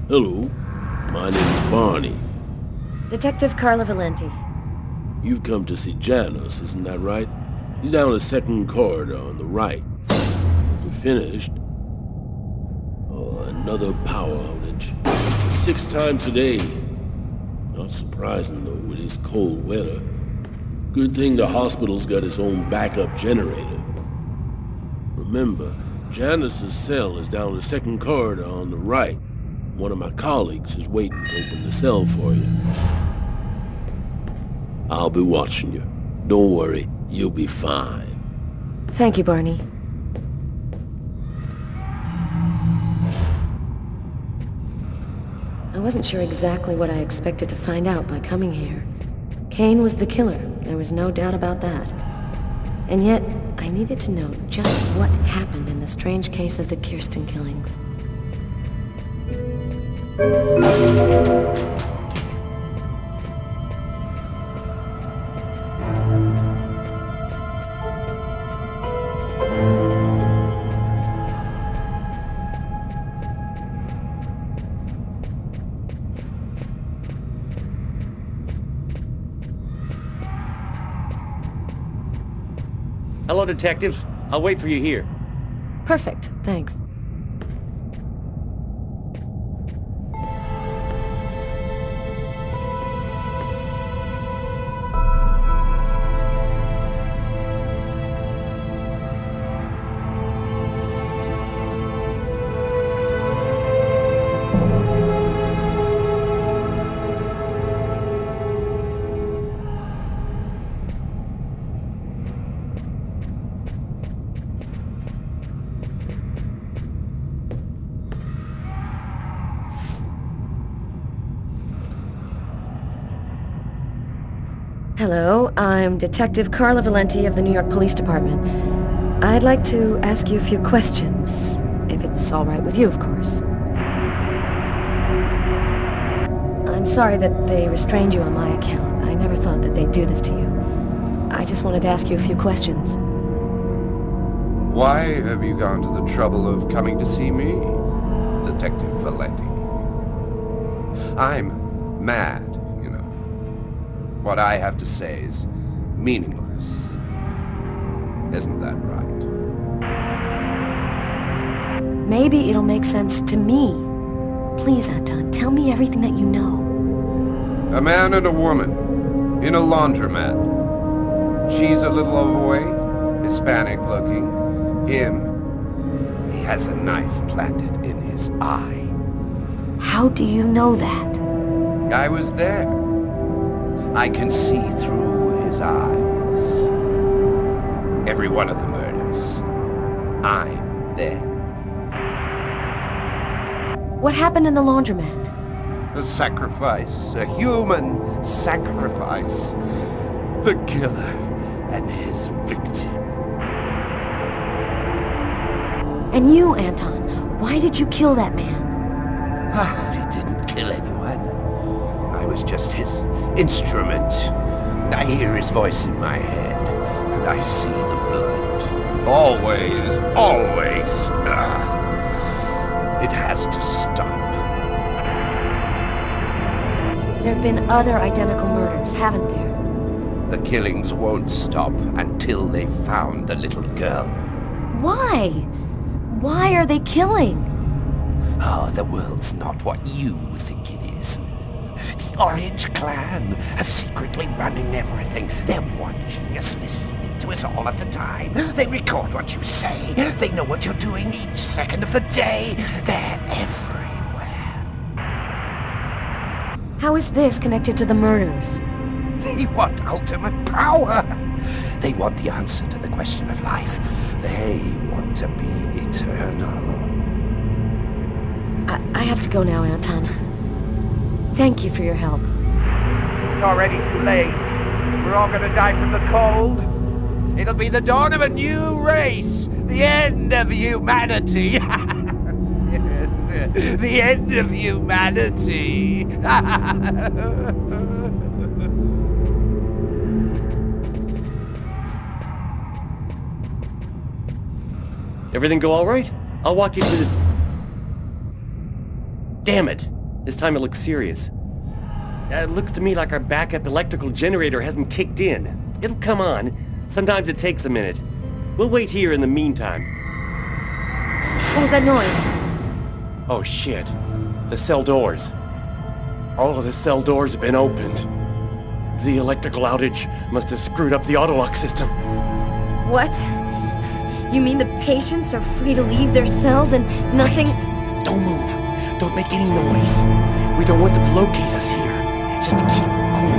Hello, my name's Barney. Detective Carla Valenti. You've come to see Janus, isn't that right? He's down the second corridor on the right. We finished. Oh, another power outage. It's the sixth time today. Not surprising, though, with this cold weather. Good thing the hospital's got its own backup generator. Remember, Janus's cell is down the second corridor on the right. One of my colleagues is waiting to open the cell for you. I'll be watching you. Don't worry, you'll be fine. Thank you, Barney. I wasn't sure exactly what I expected to find out by coming here. Kane was the killer, there was no doubt about that. And yet, I needed to know just what happened in the strange case of the Kirsten killings. Hello, detectives. I'll wait for you here. Perfect, thanks. Hello, I'm Detective Carla Valenti of the New York Police Department. I'd like to ask you a few questions, if it's all right with you, of course. I'm sorry that they restrained you on my account. I never thought that they'd do this to you. I just wanted to ask you a few questions. Why have you gone to the trouble of coming to see me, Detective Valenti? I'm mad. What I have to say is meaningless. Isn't that right? Maybe it'll make sense to me. Please, Anton, tell me everything that you know. A man and a woman in a laundromat. She's a little overweight, Hispanic looking. Him, he has a knife planted in his eye. How do you know that? I was there. I can see through his eyes. Every one of the murders. I'm there. What happened in the laundromat? A sacrifice. A human sacrifice. The killer and his victim. And you, Anton, why did you kill that man? I didn't kill anyone. I was just his instrument. I hear his voice in my head, and I see the blood. Always, always. It has to stop. There have been other identical murders, haven't there? The killings won't stop until they've found the little girl. Why? Why are they killing? Oh, the world's not what you think it is. The Orange Clan are secretly running everything. They're watching us, listening to us all of the time. They record what you say. They know what you're doing each second of the day. They're everywhere. How is this connected to the murders? They want ultimate power. They want the answer to the question of life. They want to be eternal. I have to go now, Anton. Thank you for your help. It's already too late. We're all gonna die from the cold. It'll be the dawn of a new race. The end of humanity. The end of humanity. Everything go all right? I'll walk you to the... Damn it! This time it looks serious. It looks to me like our backup electrical generator hasn't kicked in. It'll come on. Sometimes it takes a minute. We'll wait here in the meantime. What was that noise? Oh shit. The cell doors. All of the cell doors have been opened. The electrical outage must have screwed up the autolock system. What? You mean the patients are free to leave their cells and nothing... Right. Don't move. Don't make any noise. We don't want them to locate us here. Just keep cool,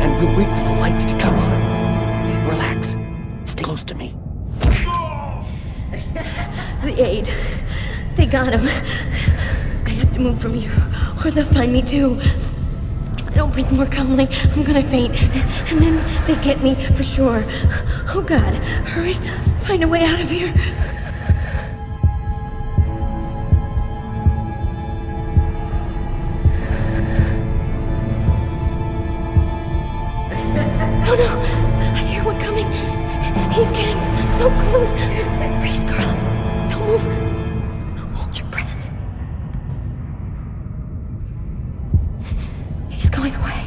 and we'll wait for the lights to come on. Relax. Stay close to me. The aide. They got him. I have to move from here, or they'll find me too. If I don't breathe more calmly, I'm gonna faint. And then they get me for sure. Oh God, hurry. Find a way out of here. Oh no! I hear one coming. He's getting so close. Breathe, girl. Don't move. Hold your breath. He's going away.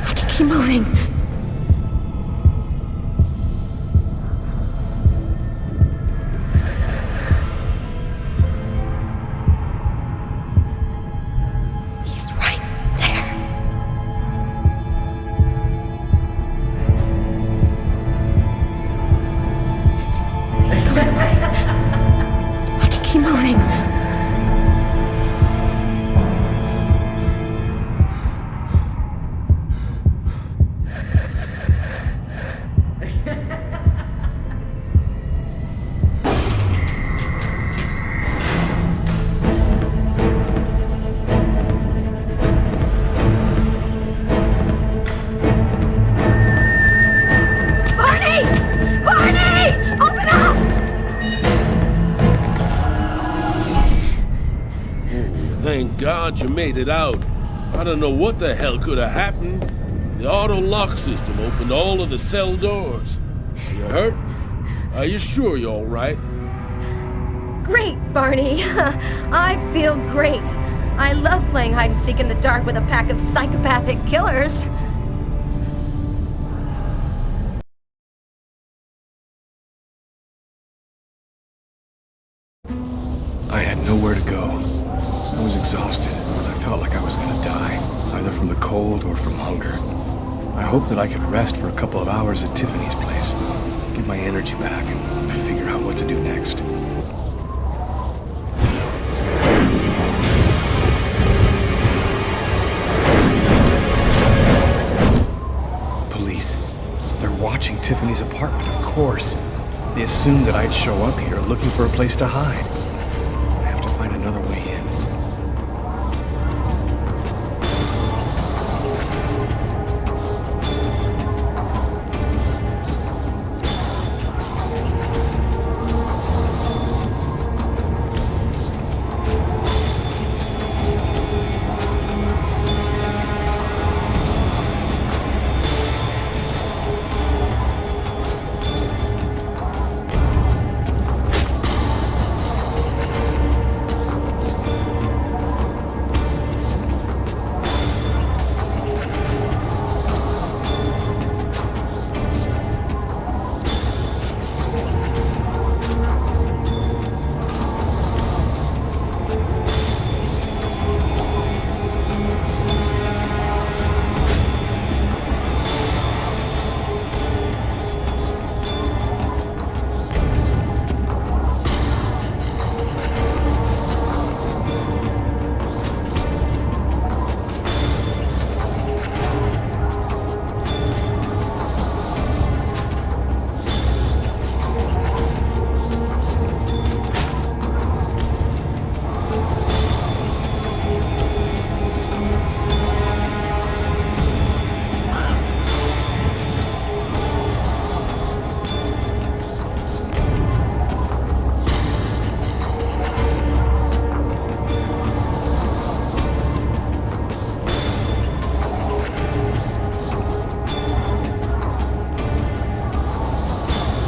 I can keep moving. He's right there. He's going away. I can keep moving. Barney! Barney! Open up! Thank God you made it out. I don't know what the hell could have happened. The auto lock system opened all of the cell doors. Are you hurt? Are you sure you're all right? Great, Barney. I feel great. I love playing hide and seek in the dark with a pack of psychopathic killers. I had nowhere to go. I was exhausted. I felt like I was gonna die, either from the cold or from hunger. I hoped that I could rest for a couple of hours at Tiffany's place, get my energy back, and figure out what to do next. Police. They're watching Tiffany's apartment, of course. They assumed that I'd show up here looking for a place to hide. I have to find another way in.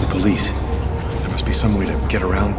Police. There must be some way to get around.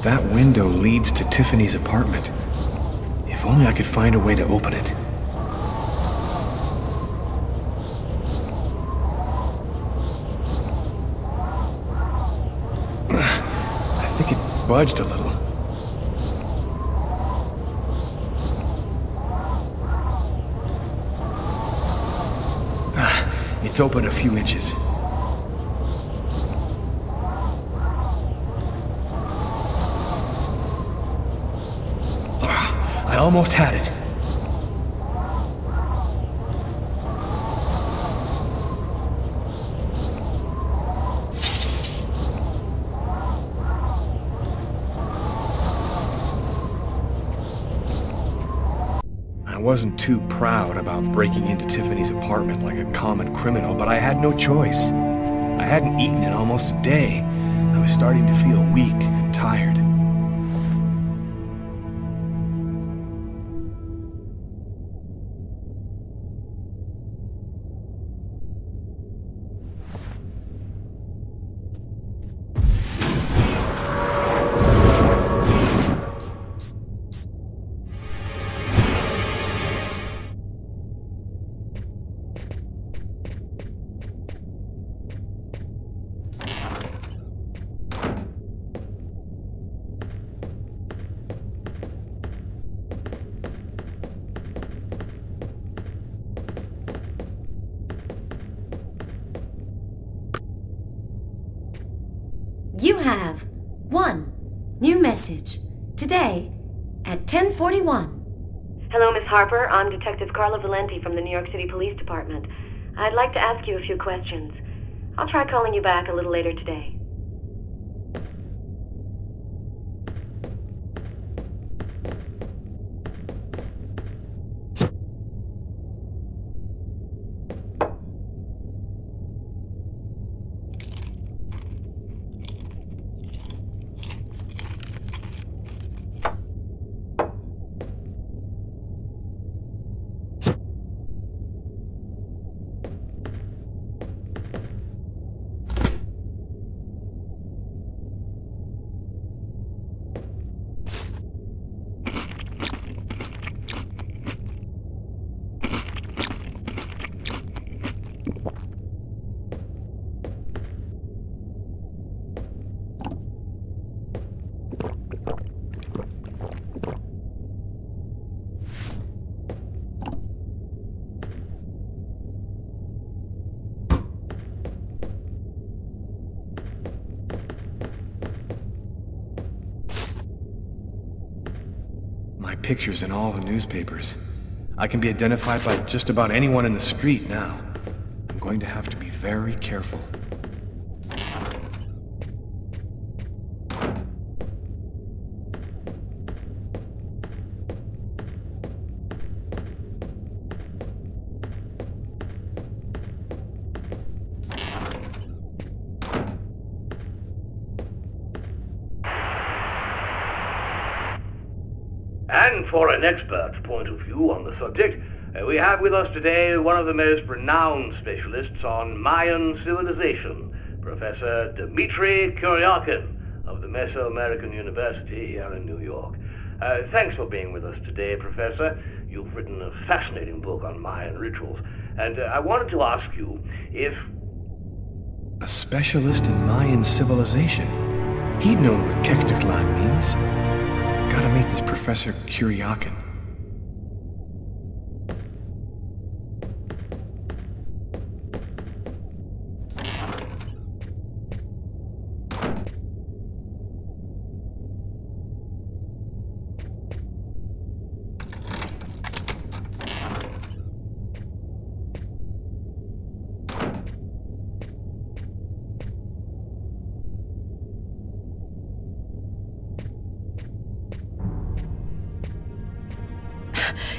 That window leads to Tiffany's apartment. If only I could find a way to open it. I think it budged a little. It's open a few inches. I almost had it. I wasn't too proud about breaking into Tiffany's apartment like a common criminal, but I had no choice. I hadn't eaten in almost a day. I was starting to feel weak and tired. You have one new message today at 10:41. Hello, Miss Harper. I'm Detective Carla Valenti from the New York City Police Department. I'd like to ask you a few questions. I'll try calling you back a little later today. My picture's in all the newspapers. I can be identified by just about anyone in the street now. I'm going to have to be very careful. And for an expert's point of view on the subject, we have with us today one of the most renowned specialists on Mayan civilization, Professor Dmitry Kuryakin of the Mesoamerican University here in New York. Thanks for being with us today, Professor. You've written a fascinating book on Mayan rituals, and I wanted to ask you if... A specialist in Mayan civilization? He'd known what Kekteklan means. Gotta meet this Professor Kuryakin.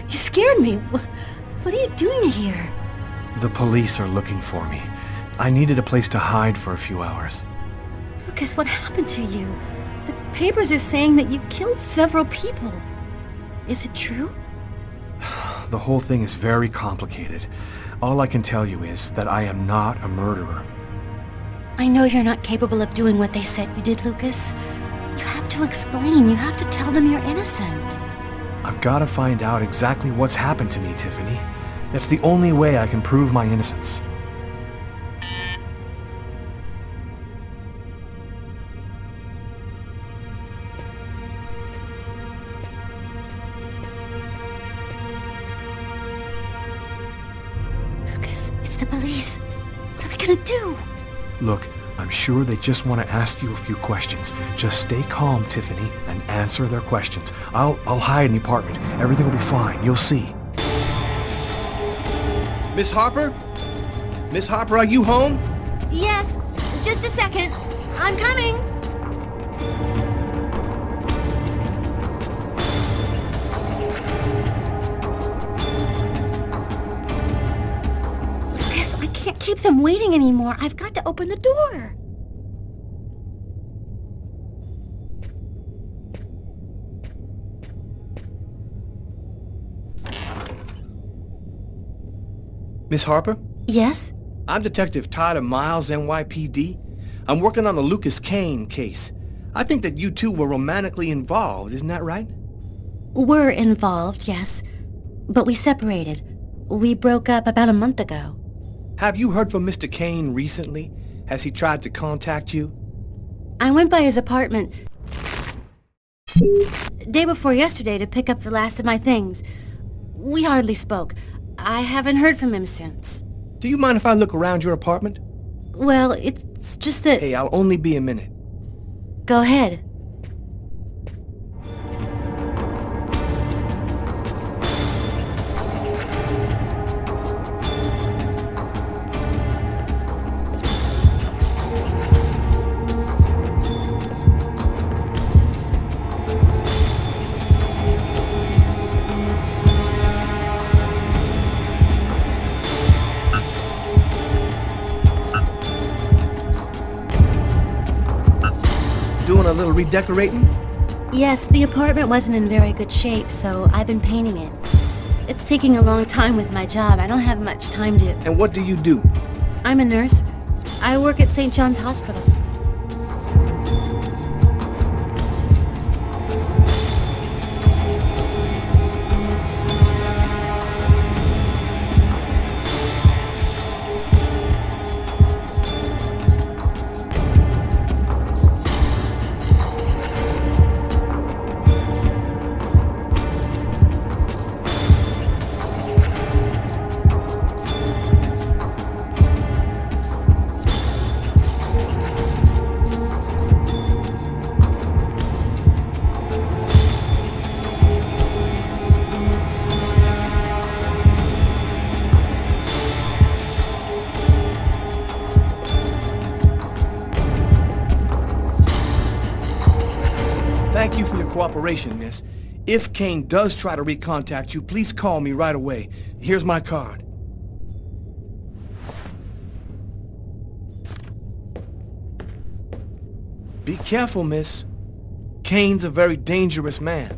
You scared me. What are you doing here? The police are looking for me. I needed a place to hide for a few hours. Lucas, what happened to you? The papers are saying that you killed several people. Is it true? The whole thing is very complicated. All I can tell you is that I am not a murderer. I know you're not capable of doing what they said you did, Lucas. You have to to explain. You have to tell them you're innocent. I've got to find out exactly what's happened to me, Tiffany. That's the only way I can prove my innocence. Lucas, it's the police. What are we gonna do? Look, I'm sure they just want to ask you a few questions. Just stay calm, Tiffany, and answer their questions. I'll hide in the apartment. Everything will be fine. You'll see. Miss Harper? Miss Harper, are you home? Yes, just a second. I'm coming. Lucas, I can't keep them waiting anymore. I've got to open the door. Miss Harper? Yes? I'm Detective Tyler Miles, NYPD. I'm working on the Lucas Kane case. I think that you two were romantically involved, isn't that right? We're involved, yes. But we separated. We broke up about a month ago. Have you heard from Mr. Kane recently? Has he tried to contact you? I went by his apartment day before yesterday to pick up the last of my things. We hardly spoke. I haven't heard from him since. Do you mind if I look around your apartment? Well, it's just that... Hey, I'll only be a minute. Go ahead. Doing a little redecorating? Yes, the apartment wasn't in very good shape, so I've been painting it. It's taking a long time with my job. I don't have much time to... And what do you do? I'm a nurse. I work at St. John's Hospital. Thank you for your cooperation, miss. If Kane does try to recontact you, please call me right away. Here's my card. Be careful, miss. Kane's a very dangerous man.